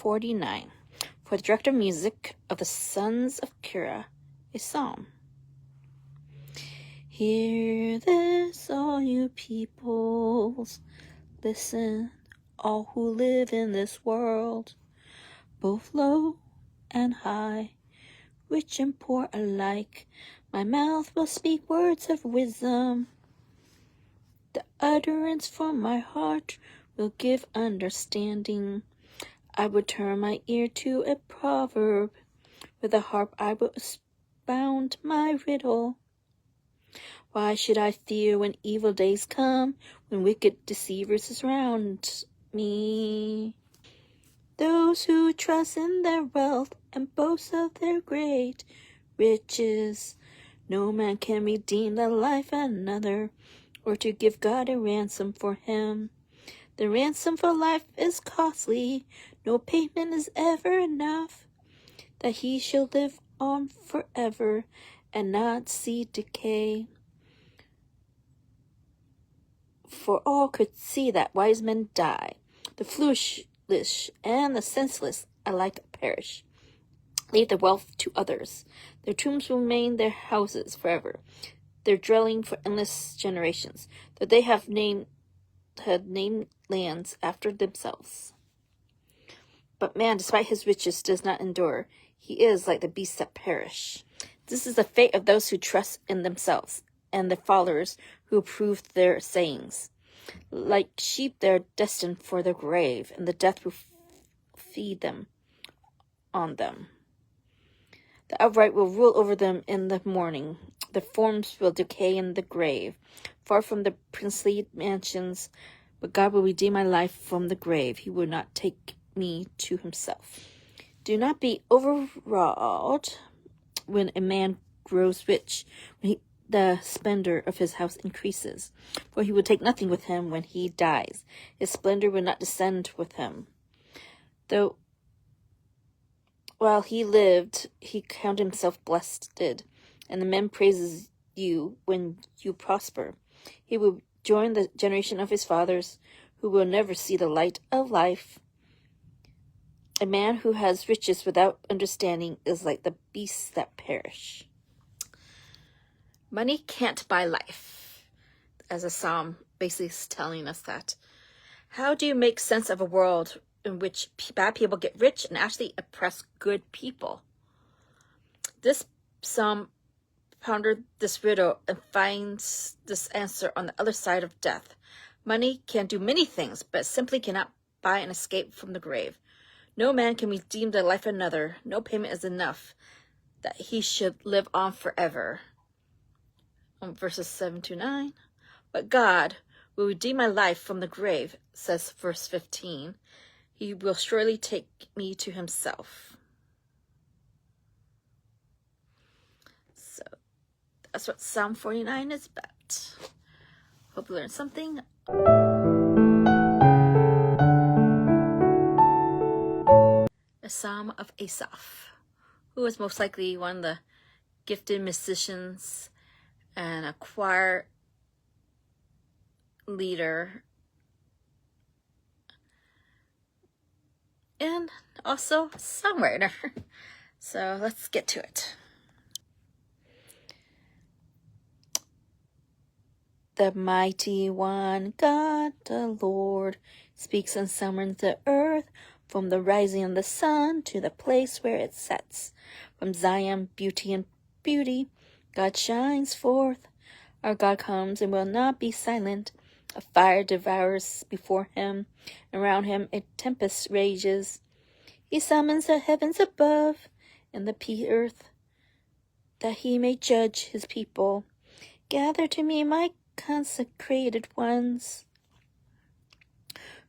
49. For the director of music of the sons of Korah, a psalm. Hear this, all you peoples. Listen, all who live in this world, both low and high, rich and poor alike. My mouth will speak words of wisdom. The utterance from my heart will give understanding. I will turn my ear to a proverb. With a harp I will expound my riddle. Why should I fear when evil days come, when wicked deceivers surround me? Those who trust in their wealth and boast of their great riches, no man can redeem the life of another, or to give God a ransom for him. The ransom for life is costly, no payment is ever enough, that he shall live on forever and not see decay. For all could see that wise men die, the foolish and the senseless alike perish. Leave their wealth to others. Their tombs remain their houses forever, their dwelling for endless generations, though they had named lands after themselves. But man, despite his riches, does not endure. He is like the beasts that perish. This is the fate of those who trust in themselves, and the followers who approve their sayings. Like sheep they are destined for the grave, and the death will feed them on them. The upright will rule over them in the morning. Their forms will decay in the grave, far from the princely mansions. But God will redeem my life from the grave. He will not take me to himself. Do not be overawed when a man grows rich, when the splendor of his house increases, for he will take nothing with him when he dies. His splendor will not descend with him. Though while he lived, he counted himself blessed, and the men praises you when you prosper. He will join the generation of his fathers, who will never see the light of life. A man who has riches without understanding is like the beasts that perish. Money can't buy life, as a psalm basically is telling us that. How do you make sense of a world in which bad people get rich and actually oppress good people? This psalm pondered this riddle and finds this answer on the other side of death. Money can do many things, but simply cannot buy an escape from the grave. No man can redeem the life of another. No payment is enough that he should live on forever. Verses 7-9. But God will redeem my life from the grave, says verse 15. He will surely take me to himself. So that's what Psalm 49 is about. Hope you learned something. A Psalm of Asaph, who was most likely one of the gifted musicians and a choir leader, and also songwriter. So let's get to it. The mighty one, God the Lord, speaks and summons the earth from the rising of the sun to the place where it sets. From Zion, beauty and beauty, God shines forth. Our God comes and will not be silent. A fire devours before him, and around him a tempest rages. He summons the heavens above and the earth, that he may judge his people. Gather to me, my consecrated ones,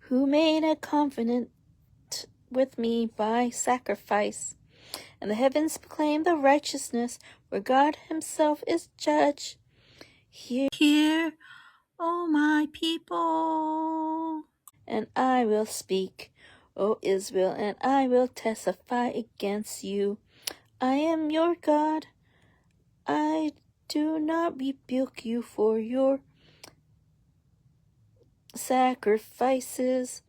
who made a covenant with me by sacrifice. And the heavens proclaim the righteousness, where God himself is judge. Hear, O my people, and I will speak, O Israel, and I will testify against you. I am your God. I do not rebuke you for your sacrifices,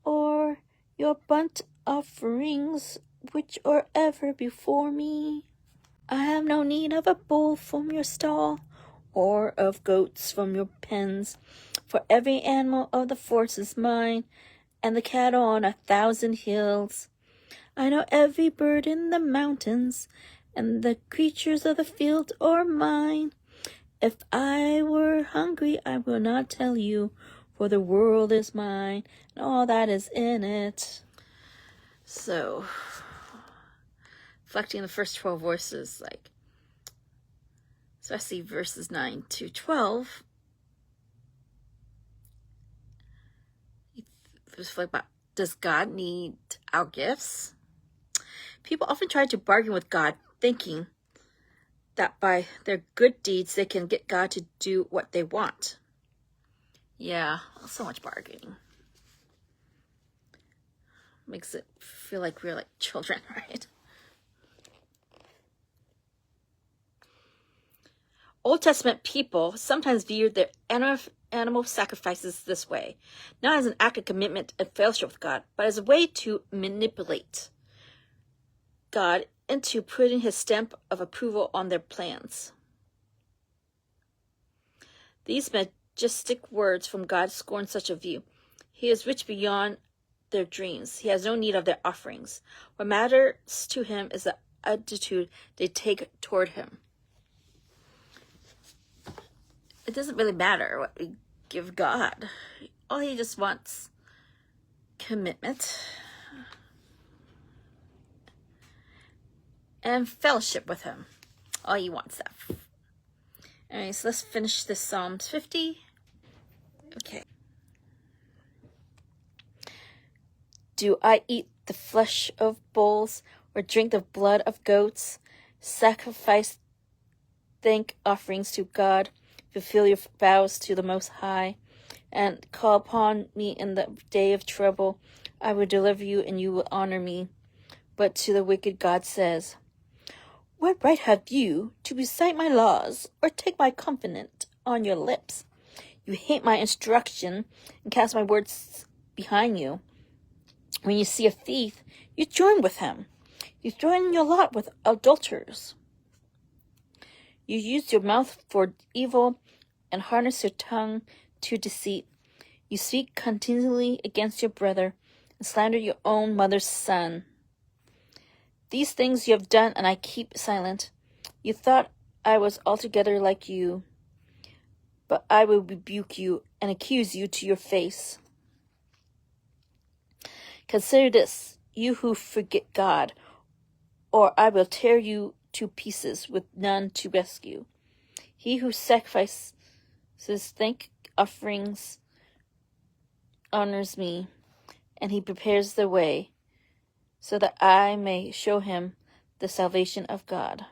or your burnt offerings which are ever before me. I have no need of a bull from your stall, or of goats from your pens, for every animal of the forest is mine, and the cattle on 1,000 hills. I know every bird in the mountains, and the creatures of the field are mine. If I were hungry, I will not tell you, for the world is mine, and all that is in it. So, reflecting the first 12 verses, especially verses 9 to 12, reflect about, does God need our gifts? People often try to bargain with God, thinking that by their good deeds they can get God to do what they want. Yeah, so much bargaining. Makes it feel like we're like children, right? Old Testament people sometimes viewed their animal sacrifices this way, not as an act of commitment and fellowship with God, but as a way to manipulate God into putting his stamp of approval on their plans. These majestic words from God scorn such a view. He is rich beyond their dreams. He has no need of their offerings. What matters to him is the attitude they take toward him. It doesn't really matter what we give God. All he just wants commitment and fellowship with him. All he wants that. Alright, so let's finish this Psalms 50. Okay. Do I eat the flesh of bulls or drink the blood of goats? Sacrifice thank offerings to God, fulfill your vows to the Most High, and call upon me in the day of trouble. I will deliver you, and you will honor me. But to the wicked God says, what right have you to recite my laws or take my covenant on your lips? You hate my instruction and cast my words behind you. When you see a thief, you join with him. You throw in your lot with adulterers. You use your mouth for evil and harness your tongue to deceit. You speak continually against your brother and slander your own mother's son. These things you have done, and I keep silent. You thought I was altogether like you, but I will rebuke you and accuse you to your face. Consider this, you who forget God, or I will tear you to pieces with none to rescue. He who sacrifices thank offerings honors me, and he prepares the way so that I may show him the salvation of God.